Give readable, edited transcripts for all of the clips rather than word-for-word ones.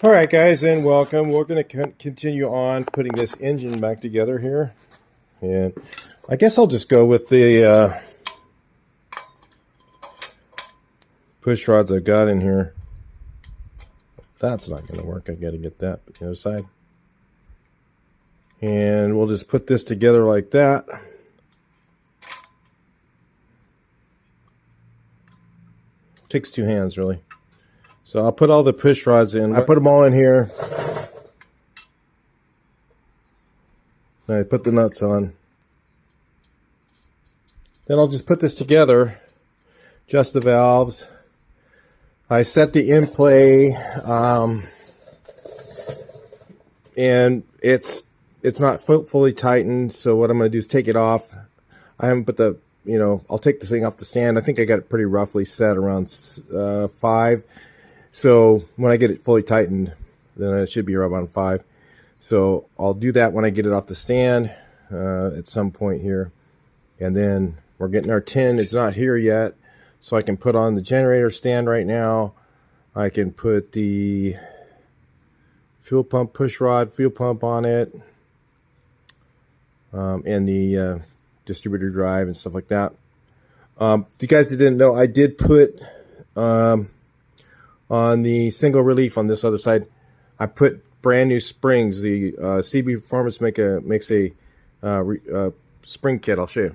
All right, guys, and welcome. We're going to continue on putting this engine back together here. And I guess I'll just go with the push rods I've got in here. That's not going to work. I got to get that the other side. And we'll just put this together like that. Takes two hands, really. So I'll put all the push rods in. I put them all in here. Then I put the nuts on. Then I'll just put this together. Adjust the valves. I set the in play, and it's not fully tightened. So what I'm going to do is take it off. I haven't put the, I'll take the thing off the stand. I think I got it pretty roughly set around 5. So when I get it fully tightened, then it should be around 5. So I'll do that when I get it off the stand at some point here. And then we're getting our tin. It's not here yet. So I can put on the generator stand right now. I can put the fuel pump push rod, fuel pump on it. And the distributor drive and stuff like that. You guys that didn't know, I did put... on the single relief on this other side, I put brand new springs. The CB Performance makes a spring kit. I'll show you.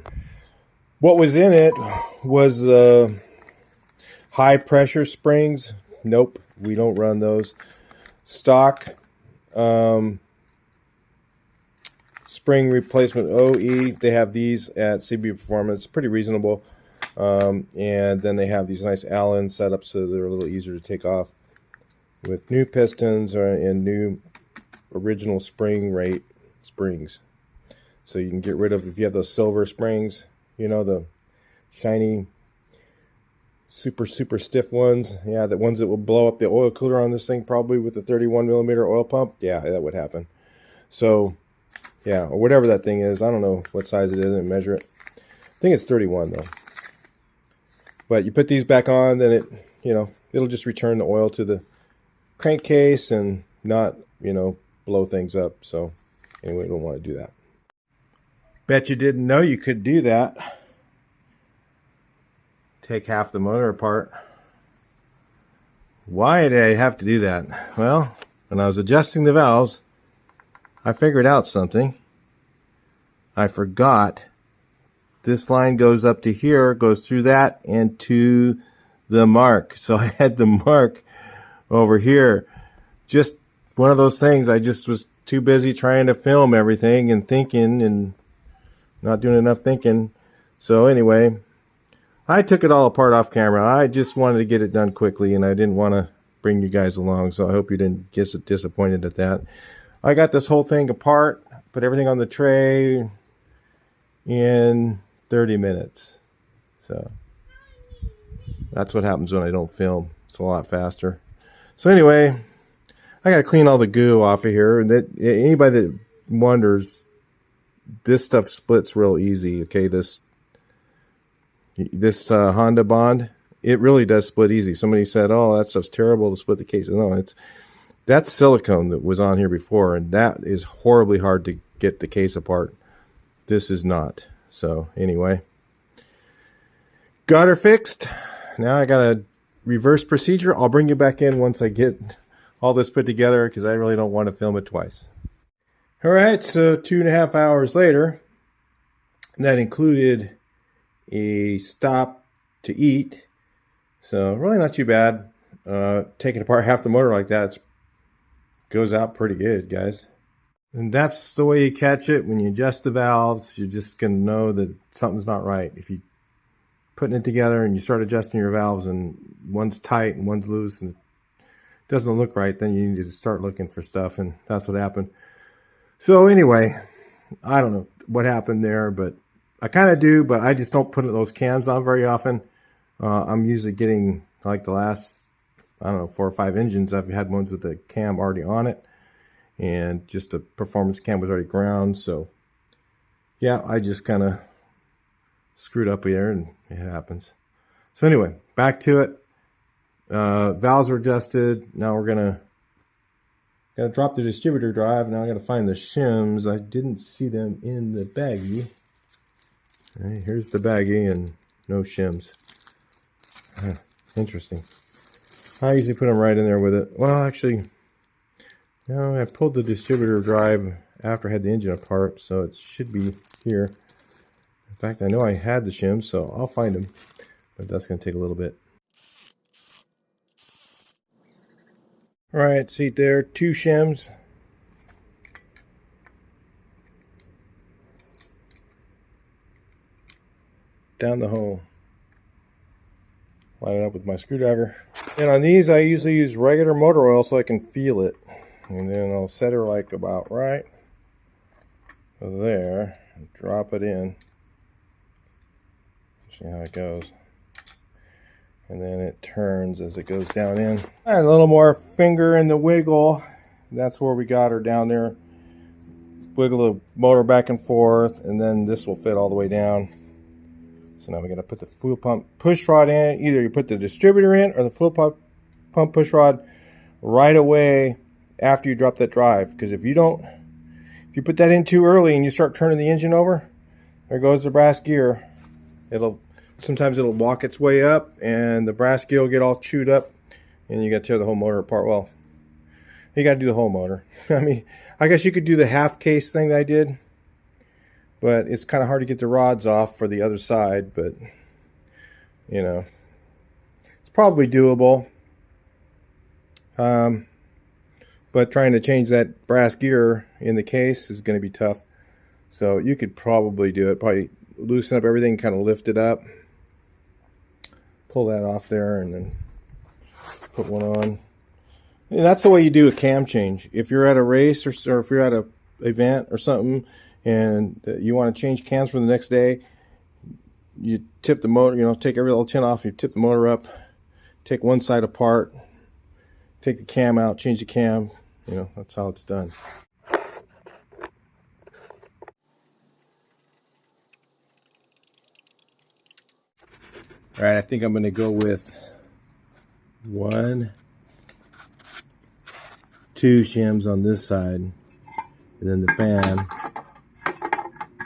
What was in it was high pressure springs. Nope, we don't run those. Stock spring replacement OE. They have these at CB Performance. Pretty reasonable. And then they have these nice Allen setups, so they're a little easier to take off with new pistons and new original spring rate springs. So you can get rid of, if you have those silver springs, the shiny, super stiff ones. Yeah, the ones that will blow up the oil cooler on this thing, probably with the 31mm oil pump. Yeah, that would happen. So, yeah, or whatever that thing is. I don't know what size it is. I didn't measure it. I think it's 31 though. But you put these back on, then it'll just return the oil to the crankcase and not, blow things up. So anyway, we don't want to do that. Bet you didn't know you could do that. Take half the motor apart. Why did I have to do that? Well, when I was adjusting the valves, I figured out something. I forgot this line goes up to here, goes through that, and to the mark. So I had the mark over here. Just one of those things. I just was too busy trying to film everything and thinking and not doing enough thinking. So anyway, I took it all apart off camera. I just wanted to get it done quickly, and I didn't want to bring you guys along. So I hope you didn't get disappointed at that. I got this whole thing apart, put everything on the tray in 30 minutes. So that's what happens when I don't film. It's a lot faster. So anyway, I got to clean all the goo off of here. And that anybody that wonders, this stuff splits real easy. Okay, this Honda Bond, it really does split easy. Somebody said, "Oh, that stuff's terrible to split the cases." No, that's silicone that was on here before, and that is horribly hard to get the case apart. This is not. So anyway, got her fixed. Now I got a reverse procedure. I'll bring you back in once I get all this put together, because I really don't want to film it twice. All right, so 2.5 hours later, that included a stop to eat. So really not too bad. Taking apart half the motor like that, it goes out pretty good, guys. And that's the way you catch it. When you adjust the valves, you're just going to know that something's not right. If you're putting it together and you start adjusting your valves and one's tight and one's loose and it doesn't look right, then you need to start looking for stuff, and that's what happened. So anyway, I don't know what happened there, but I kind of do, but I just don't put those cams on very often. I'm usually getting, like the last, 4 or 5 engines, I've had ones with the cam already on it. And just the performance cam was already ground. So yeah, I just kind of screwed up here, and it happens. So anyway, back to it. Valves are adjusted. Now we're going to Gotta drop the distributor drive. Now I gotta find the shims. I didn't see them in the baggie. Right, here's the baggie and no shims. Interesting. I usually put them right in there with it. Well, actually, no, I pulled the distributor drive after I had the engine apart, so it should be here. In fact, I know I had the shims, so I'll find them. But that's going to take a little bit. All right, see there, 2 shims. Down the hole. Line it up with my screwdriver. And on these, I usually use regular motor oil so I can feel it. And then I'll set her like about right there and drop it in. See how it goes. And then it turns as it goes down in. Add a little more finger in the wiggle. That's where we got her down there. Wiggle the motor back and forth, and then this will fit all the way down. So now we're going to put the fuel pump push rod in. Either you put the distributor in or the fuel pump push rod right away after you drop that drive. Because if you put that in too early and you start turning the engine over, there goes the brass gear. Sometimes it'll walk its way up and the brass gear will get all chewed up and you got to tear the whole motor apart. Well, you got to do the whole motor. I mean, I guess you could do the half case thing that I did, but it's kind of hard to get the rods off for the other side. But you know, it's probably doable. But trying to change that brass gear in the case is going to be tough. So you could probably do it. Probably loosen up everything, kind of lift it up, pull that off there, and then put one on. And that's the way you do a cam change. If you're at a race or if you're at an event or something and you want to change cams for the next day, you tip the motor, take every little tin off, you tip the motor up, take one side apart, take the cam out, change the cam. That's how it's done. All right, I think I'm going to go with 1, 2 shims on this side, and then the fan.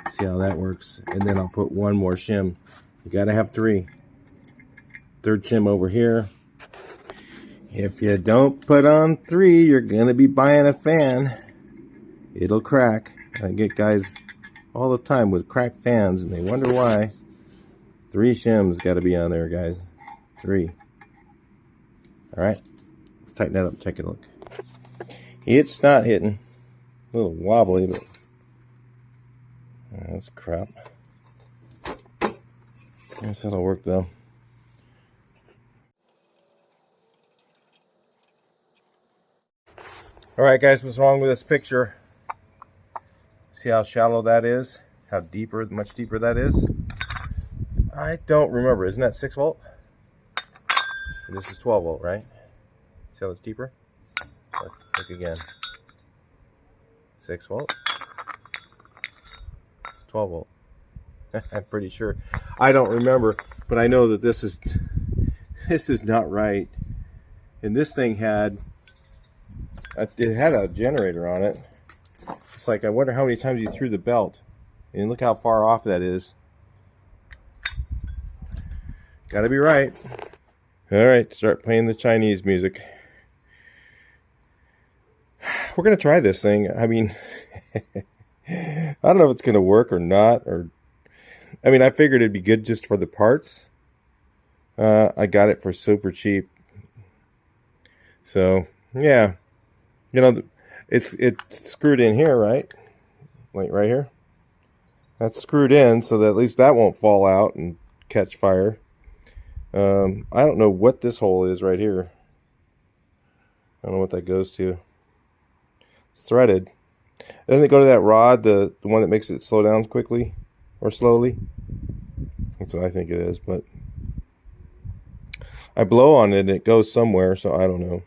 See how that works. And then I'll put 1 more shim. You got to have 3. 3rd shim over here. If you don't put on 3, you're going to be buying a fan. It'll crack. I get guys all the time with cracked fans, and they wonder why. 3 shims got to be on there, guys. 3. All right. Let's tighten that up. Take a look. It's not hitting. A little wobbly, but that's crap. Guess that'll work, though. All right, guys. What's wrong with this picture? See how shallow that is? How deeper, much deeper that is? I don't remember. Isn't that 6 volt? This is 12 volt, right? See how that's deeper? Look again. 6 volt. 12 volt. I'm pretty sure. I don't remember, but I know that this is not right. And this thing it had a generator on it. It's like, I wonder how many times you threw the belt. And look how far off that is. Gotta be right. All right, start playing the Chinese music. We're gonna try this thing. I mean, I don't know if it's gonna work or not. I figured it'd be good just for the parts. I got it for super cheap. So yeah, it's screwed in here, right? Like right here. That's screwed in so that at least that won't fall out and catch fire. I don't know what this hole is right here. I don't know what that goes to. It's threaded. Doesn't it go to that rod, the one that makes it slow down quickly or slowly? That's what I think it is, but I blow on it and it goes somewhere, so I don't know.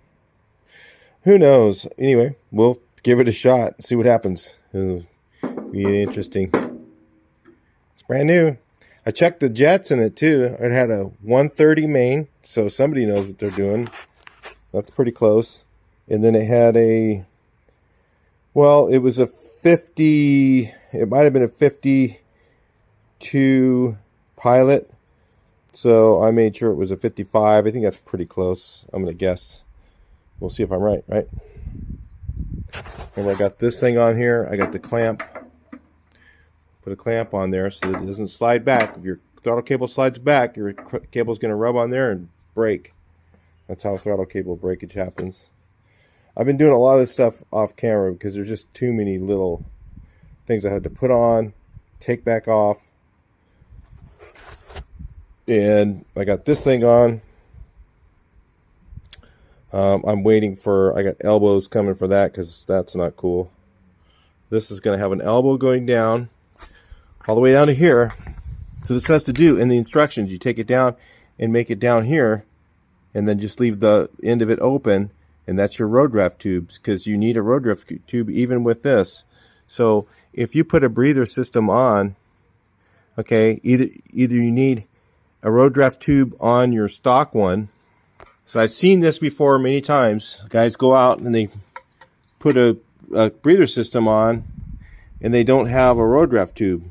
Who knows? Anyway, we'll give it a shot and see what happens. It'll be interesting. It's brand new. I checked the jets in it too. It had a 130 main, so somebody knows what they're doing. That's pretty close. And then it had a Well, it was a 50, it might have been a 52 Pilot. So I made sure it was a 55. I think that's pretty close. I'm going to guess. We'll see if I'm right, right? And I got this thing on here. I got the clamp. Put a clamp on there so that it doesn't slide back. If your throttle cable slides back, your cable's going to rub on there and break. That's how throttle cable breakage happens. I've been doing a lot of this stuff off camera because there's just too many little things I had to put on, take back off. And I got this thing on. I'm waiting for, I got elbows coming for that because that's not cool. This is going to have an elbow going down all the way down to here. So this has to do in the instructions. You take it down and make it down here and then just leave the end of it open, and that's your road draft tubes, because you need a road draft tube even with this. So if you put a breather system on, okay, either you need a road draft tube on your stock one. So I've seen this before many times. Guys go out and they put a breather system on and they don't have a road draft tube.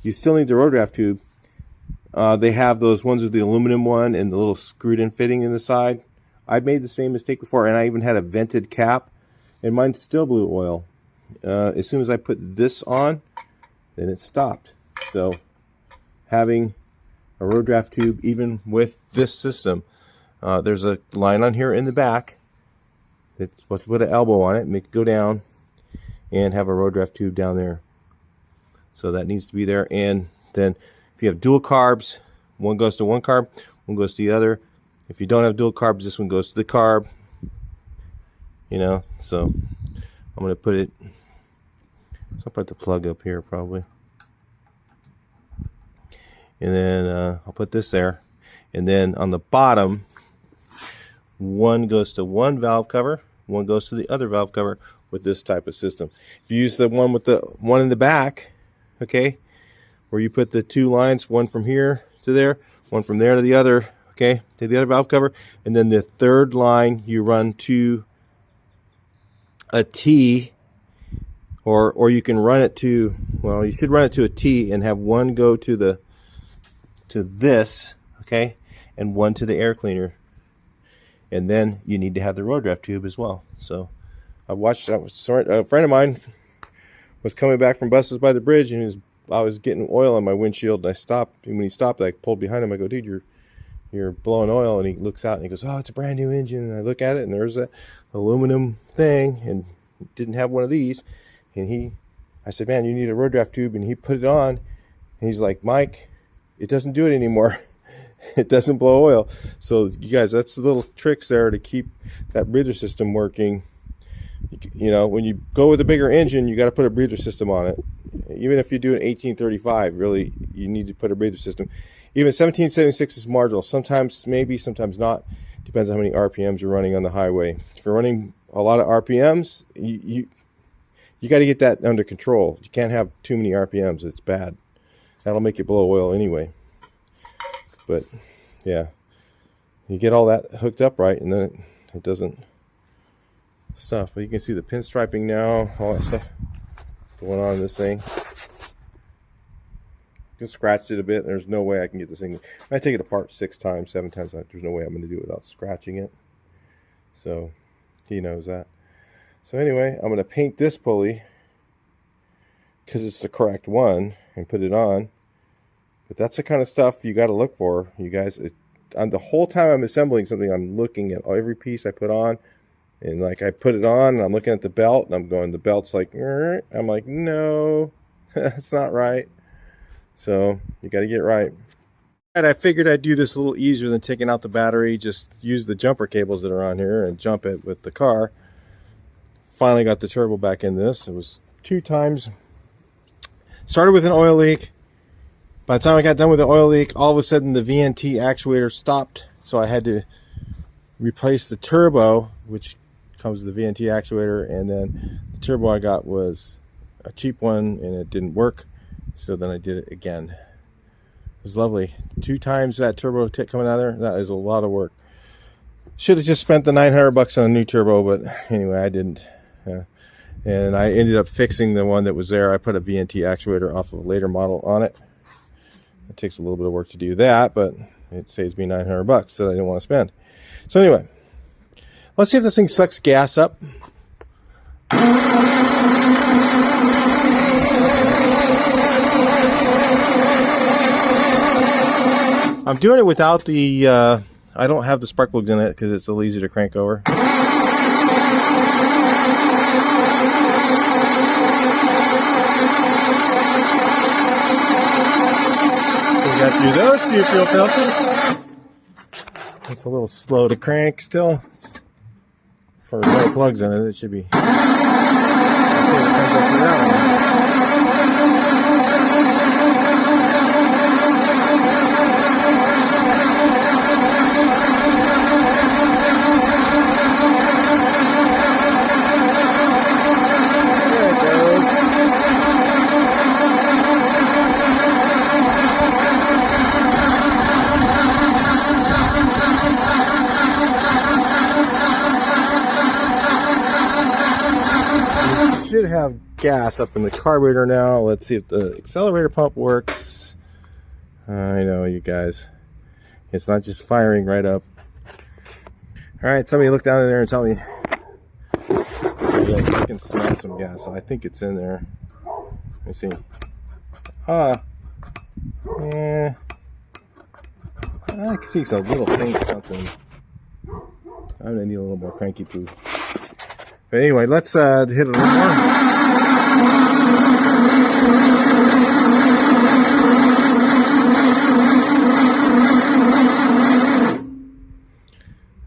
You still need the road draft tube. They have those ones with the aluminum one and the little screwed in fitting in the side. I've made the same mistake before, and I even had a vented cap and mine still blew oil. As soon as I put this on, then it stopped. So having a road draft tube even with this system, there's a line on here in the back. It's supposed to put an elbow on it, make it go down, and have a road draft tube down there. So that needs to be there. And then if you have dual carbs, one goes to one carb, one goes to the other. If you don't have dual carbs, this one goes to the carb. You know, so I'm going to put it, so I'll put the plug up here probably. And then I'll put this there. And then on the bottom, one goes to one valve cover, one goes to the other valve cover with this type of system. If you use the one with the one in the back, okay, where you put the two lines, one from here to there, one from there to the other, okay, to the other valve cover, and then the third line you run to a T, or you can run it to, well, you should run it to a T and have one go to this, okay, and one to the air cleaner. And then you need to have the road draft tube as well. So I watched, a friend of mine was coming back from Buses by the Bridge, and I was getting oil on my windshield, and I stopped. And when he stopped, I pulled behind him. I go, dude, you're blowing oil. And he looks out and he goes, oh, it's a brand new engine. And I look at it, and there's that aluminum thing, and didn't have one of these. And I said, man, you need a road draft tube. And he put it on, and he's like, Mike, it doesn't do it anymore. It doesn't blow oil. So you guys, that's the little tricks there to keep that breather system working. You know, when you go with a bigger engine, you got to put a breather system on it. Even if you do an 1835, really, you need to put a breather system. Even 1776 is marginal. Sometimes maybe, sometimes not. Depends on how many RPMs you're running on the highway. If you're running a lot of RPMs, you got to get that under control. You can't have too many RPMs. It's bad. That'll make it blow oil anyway. But yeah, you get all that hooked up right, and then it doesn't stuff. But you can see the pinstriping now, all that stuff going on in this thing. Just scratched it a bit. There's no way I can get this thing. I take it apart 6 times, 7 times. There's no way I'm going to do it without scratching it. So he knows that. So anyway, I'm going to paint this pulley because it's the correct one and put it on. But that's the kind of stuff you got to look for, you guys. The whole time I'm assembling something, I'm looking at every piece I put on. And like I put it on, and I'm looking at the belt, and I'm going, the belt's like, I'm like, no, that's not right. So you got to get right. And I figured I'd do this a little easier than taking out the battery. Just use the jumper cables that are on here and jump it with the car. Finally got the turbo back in this. It was 2 times. Started with an oil leak. By the time I got done with the oil leak, all of a sudden the VNT actuator stopped. So I had to replace the turbo, which comes with the VNT actuator. And then the turbo I got was a cheap one, and it didn't work. So then I did it again. It was lovely. 2 times that turbo coming out of there. That is a lot of work. Should have just spent the $900 on a new turbo, but anyway, I didn't. And I ended up fixing the one that was there. I put a VNT actuator off of a later model on it. It takes a little bit of work to do that, but it saves me $900 that I didn't want to spend. So anyway, let's see if this thing sucks gas up. I'm doing it without the, I don't have the spark plugs in it because it's a little easier to crank over. Got through those few fuel filters. It's a little slow to crank still. For no plugs in it, it should be. Should have gas up in the carburetor now. Let's see if the accelerator pump works. I know, you guys, it's not just firing right up. All right, somebody look down in there and tell me. I can smell some gas, so I think it's in there. Let me see. Yeah, I can see some little faint something. I'm gonna need a little more cranky poo. But anyway, let's hit it a little more.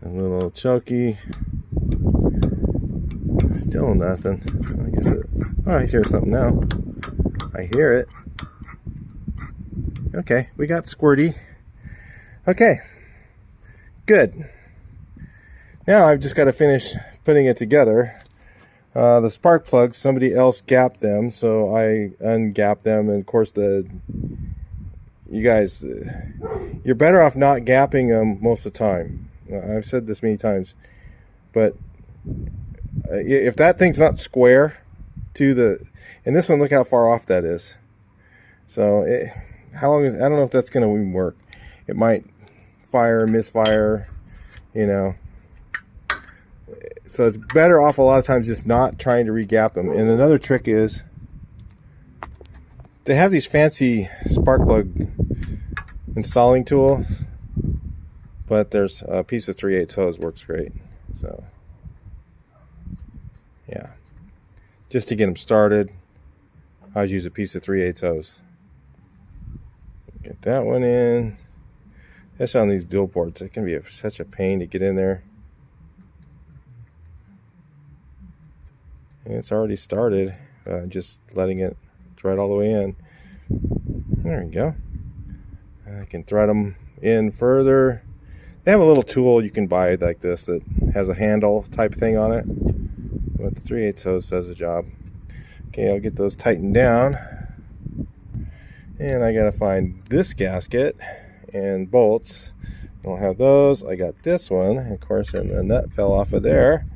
A little choky. Still nothing. I guess it. Oh, I hear something now. I hear it. Okay, we got squirty. Okay, good. Now I've just got to finish putting it together. The spark plugs, somebody else gapped them, so I ungapped them. And of course, you guys, you're better off not gapping them most of the time. I've said this many times, but if that thing's not square to the, and this one, look how far off that is. So how long is, I don't know if that's going to even work. It might fire, misfire, you know. So it's better off a lot of times just not trying to re-gap them. And another trick is they have these fancy spark plug installing tool, but there's a piece of 3/8 hose works great. So yeah, just to get them started, I would use a piece of 3/8 hose. Get that one in. Especially on these dual ports, it can be such a pain to get in there. And it's already started. Just letting it thread all the way in. There we go. I can thread them in further. They have a little tool you can buy like this that has a handle type thing on it. But the 3/8 hose does the job. Okay, I'll get those tightened down. And I gotta find this gasket and bolts. I don't have those. I got this one. Of course, and the nut fell off of there.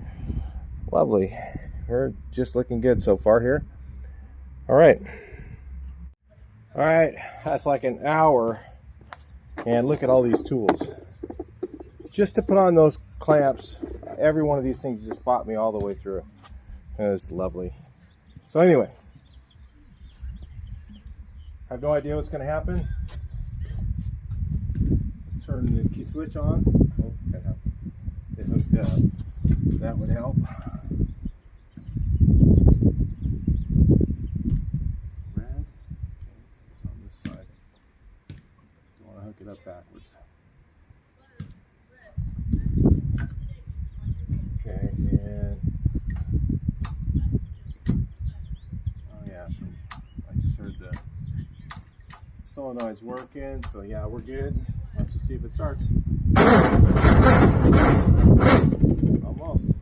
Lovely. We're just looking good so far here. All right, that's like an hour, and look at all these tools just to put on those clamps. Every one of these things just fought me all the way through. It's lovely. So anyway, I have no idea what's going to happen. Let's turn the key switch on. Oh, that happened. It hooked up. That would help. It up backwards. Okay, and oh yeah, so I just heard the solenoid's working, so yeah, we're good. Let's just see if it starts. Almost.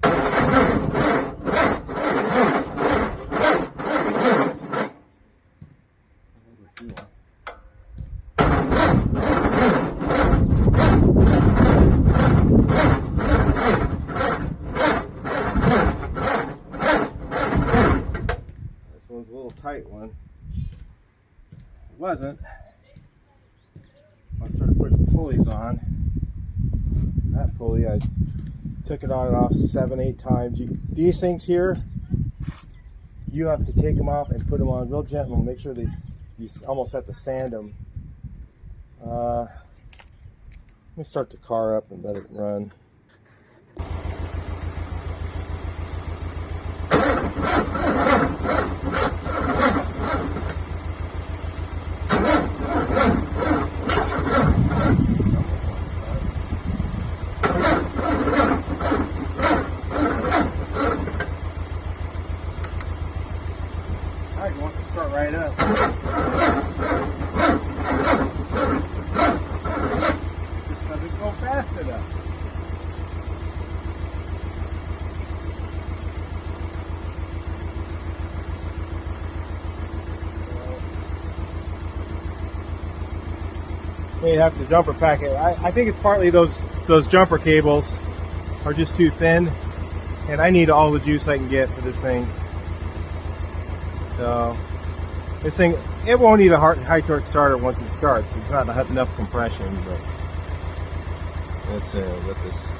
little tight one. It wasn't. I started putting pulleys on. That pulley, I took it on and off 7-8 times. These things here, you have to take them off and put them on real gentle. Make sure you almost have to sand them. Let me start the car up and let it run. Alright, it wants to start right up. It doesn't go fast enough. You'd have to jumper pack it. I think it's partly those jumper cables are just too thin, and I need all the juice I can get for this thing. So this thing, it won't need a high torque starter once it starts. It's not enough compression, but let's let this.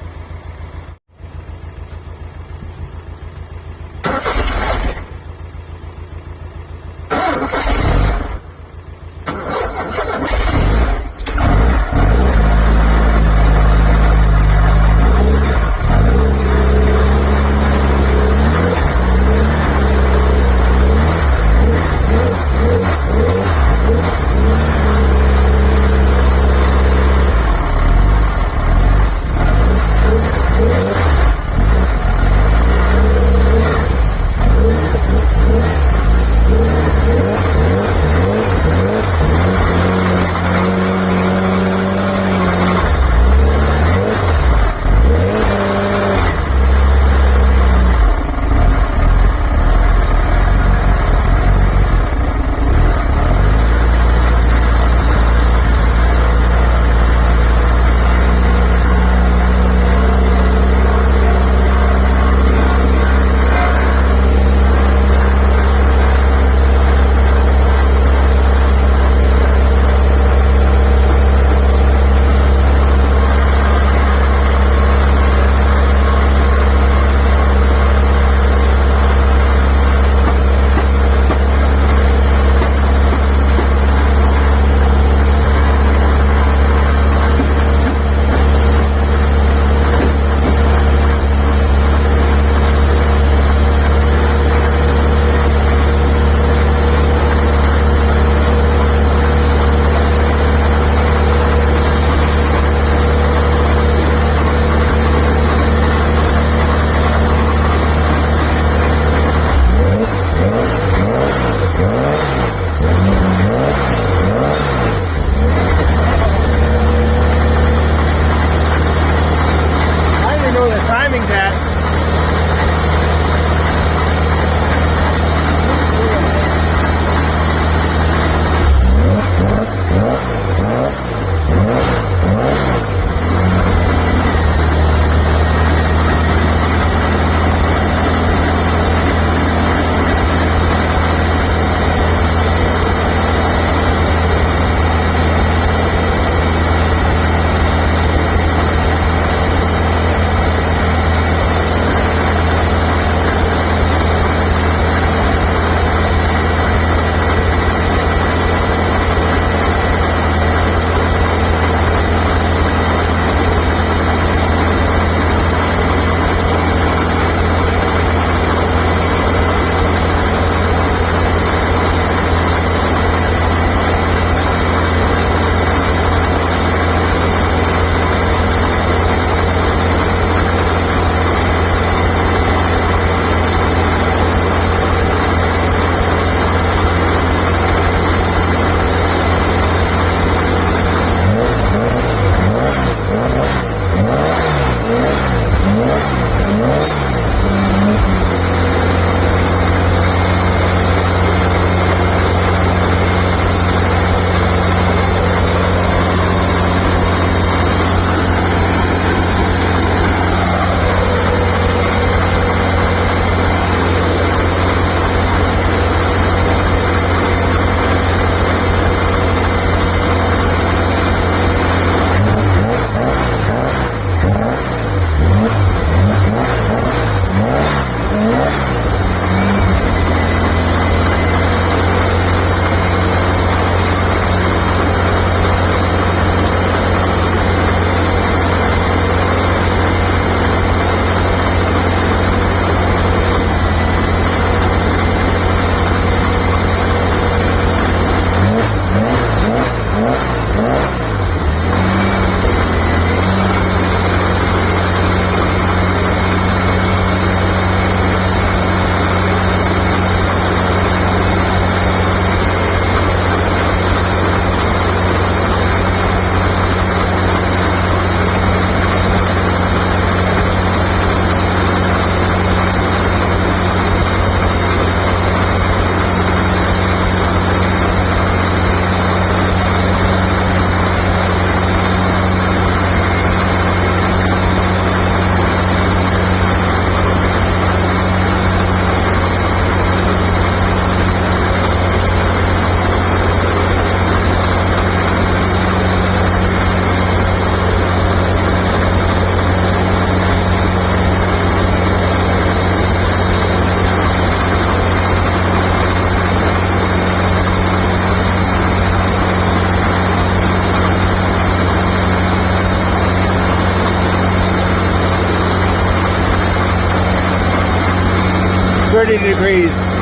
30 degrees.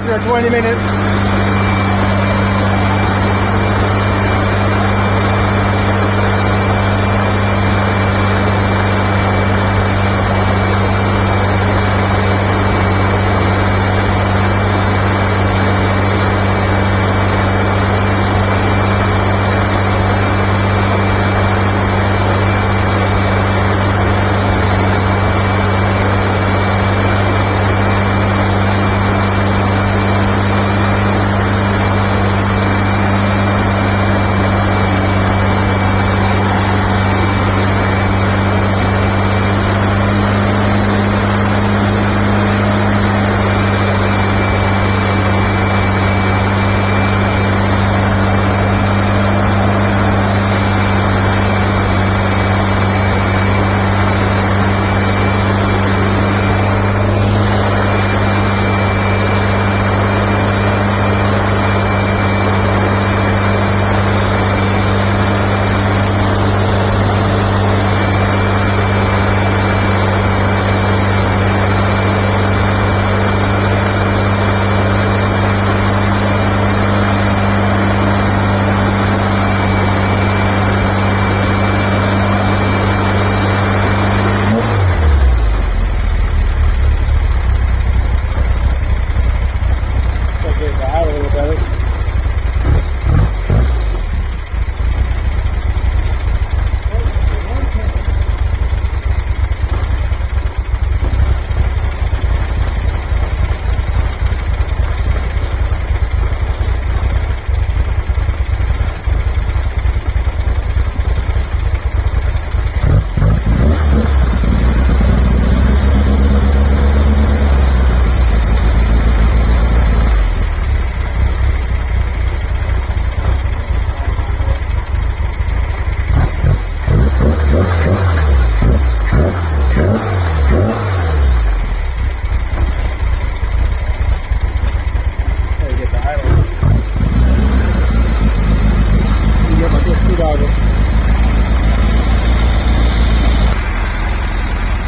after 20 minutes.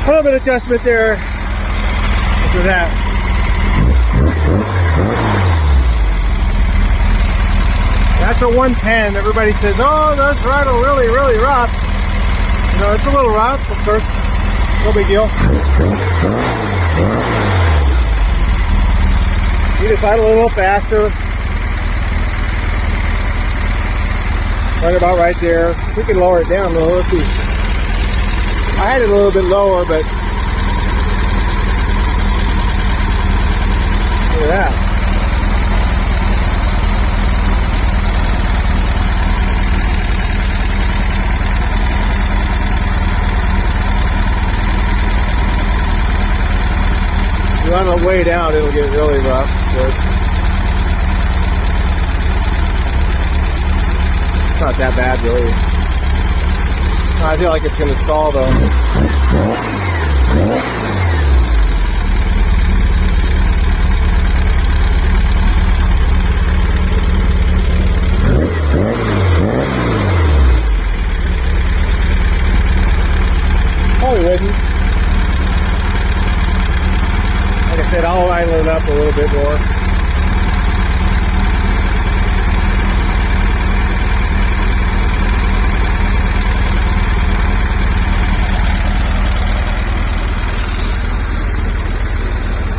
A little bit of adjustment there after that. That's a 110. Everybody says, oh, that's rifle really, really rough. You know, it's a little rough, of course. No big deal. You just idle a little faster. Right about right there. We can lower it down a little. Let's see. I had it a little bit lower, but look at that. If you run it way down, it'll get really rough. It's not that bad, really. I feel like it's going to stall though. Probably wouldn't. Like I said, I'll idle it up a little bit more.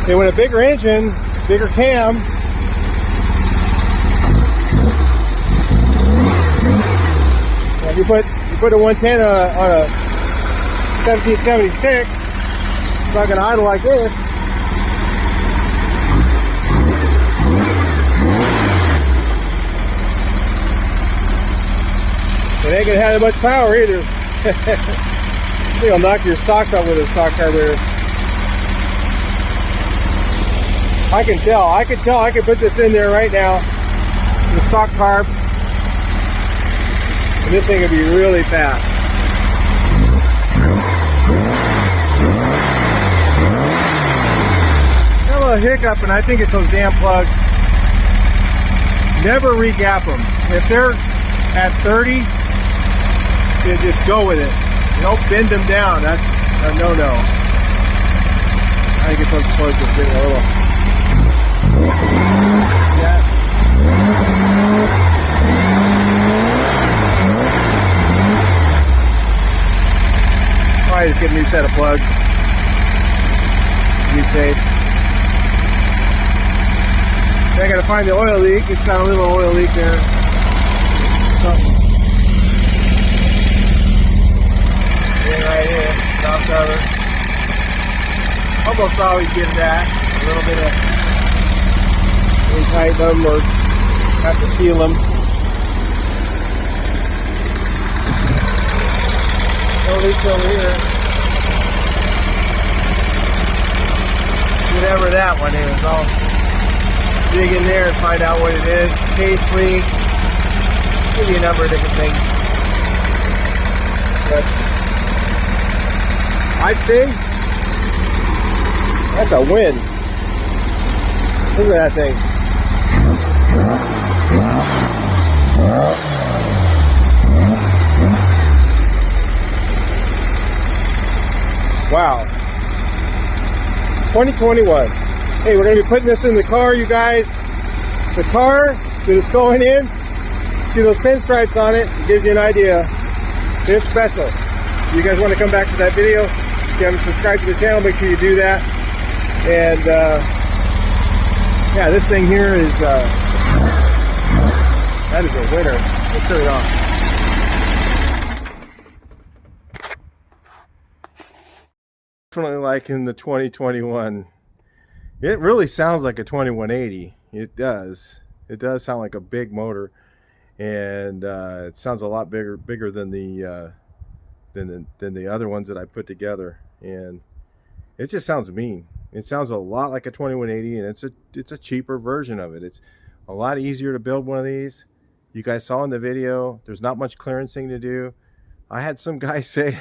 Okay, with a bigger engine, bigger cam, well, you put a 110 on a 1776, it's not going to idle like this. It ain't going to have that much power either. You'll knock your socks out with a stock carburetor. I can tell I can put this in there right now, the stock carb, and this thing will be really fast. Got a little hiccup, and I think it's those damn plugs. Never re-gap them. If they're at 30, then just go with it. Don't bend them down. That's a no-no. I think it's those plugs that's getting a little Yeah. Probably just get a new set of plugs. Be safe. I gotta find the oil leak. It's got a little oil leak there. Something. Right here, top cover. Almost always get that. A little bit of tighten them or have to seal them. No leaks over here. Whatever that one is, I'll dig in there and find out what it is. Case leak. Give you a number of different things. But I'd say that's a win. Look at that thing. Wow. 2021. Hey, we're going to be putting this in the car, you guys. The car that it's going in, see those pinstripes on it, it gives you an idea. It's special. You guys want to come back to that video? If you haven't subscribed to the channel, make sure you do that. And yeah, this thing here is that is a winner. Let's turn it on. Definitely liking the 2021. It really sounds like a 2180. It does. It does sound like a big motor, and it sounds a lot bigger than the other ones that I put together. And it just sounds mean. It sounds a lot like a 2180, and it's a cheaper version of it. It's a lot easier to build one of these. You guys saw in the video, there's not much clearancing to do. I had some guy say,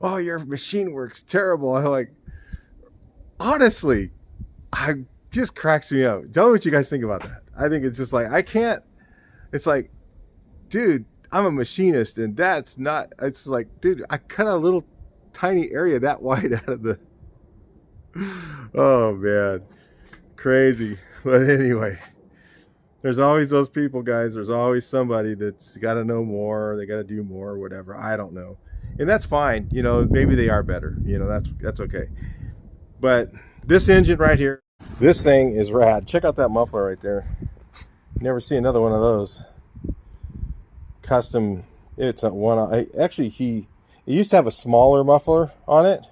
"Oh, your machine works terrible." I'm like, honestly, it just cracks me up. Tell me what you guys think about that. I think it's just like, I can't. It's like, dude, I'm a machinist, and that's not. It's like, dude, I cut a little tiny area that wide out of the. Oh man, crazy. But anyway, there's always those people, guys. There's always somebody that's got to know more. They got to do more, or whatever. I don't know, and that's fine. You know, maybe they are better. You know, that's okay. But this engine right here, this thing is rad. Check out that muffler right there. Never see another one of those. Custom. It's a one. Actually, it used to have a smaller muffler on it,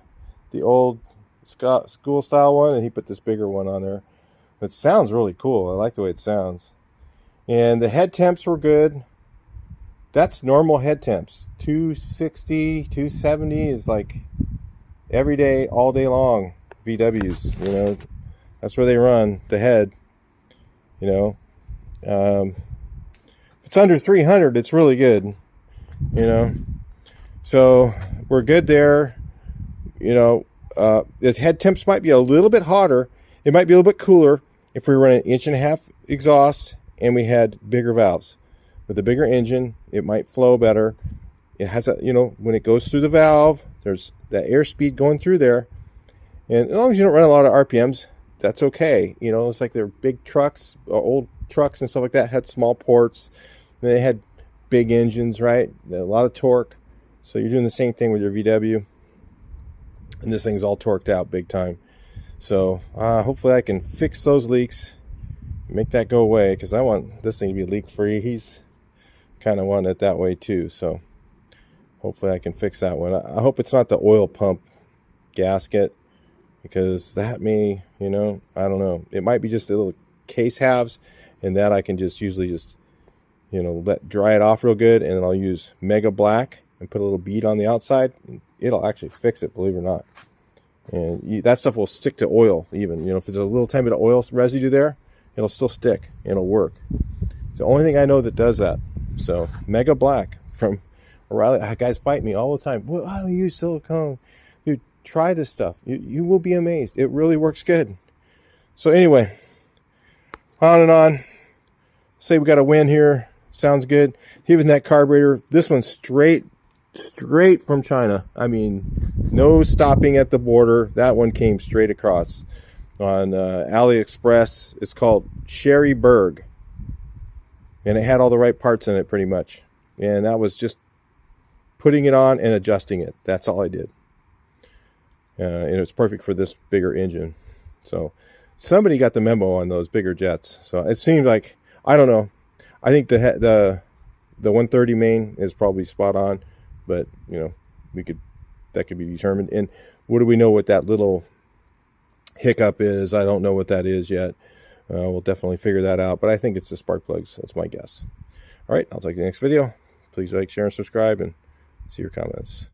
the old school style one, and he put this bigger one on there. It sounds really cool. I like the way it sounds. And the head temps were good. That's normal head temps. 260, 270 is like every day, all day long. VWs, you know, that's where they run the head. You know, if it's under 300, it's really good. You know, so we're good there. You know, the head temps might be a little bit hotter. It might be a little bit cooler if we run an 1.5 inch exhaust and we had bigger valves. With a bigger engine, it might flow better. It has a, you know, when it goes through the valve, there's that airspeed going through there. And as long as you don't run a lot of RPMs, that's okay. You know, it's like they're big trucks, old trucks and stuff like that had small ports. And they had big engines, right? A lot of torque. So you're doing the same thing with your VW. And this thing's all torqued out big time. So hopefully I can fix those leaks, make that go away, because I want this thing to be leak free. He's kind of wanting it that way too. So hopefully I can fix that one. I hope it's not the oil pump gasket, because that may, you know, I don't know. It might be just the little case halves, and that I can just usually just, you know, let dry it off real good, and then I'll use Mega Black and put a little bead on the outside. It'll actually fix it, believe it or not. And that stuff will stick to oil even. You know, if there's a little tiny bit of oil residue there, it'll still stick. It'll work. It's the only thing I know that does that. So Mega Black from O'Reilly. Guys fight me all the time. Well, I don't use silicone. Dude, try this stuff. You will be amazed. It really works good. So anyway, on and on. Say we got a win here. Sounds good. Even that carburetor, this one's straight from China. I mean, no stopping at the border. That one came straight across. on AliExpress. It's called Sherry Berg, and it had all the right parts in it pretty much. And that was just putting it on and adjusting it. That's all I did. And it was perfect for this bigger engine. So somebody got the memo on those bigger jets. So it seemed like, I don't know. I think the 130 main is probably spot on, but you know, that could be determined. And what do we know what that little hiccup is? I don't know what that is yet. We'll definitely figure that out, but I think it's the spark plugs. That's my guess. All right, I'll take the next video. Please like, share, and subscribe, and see your comments.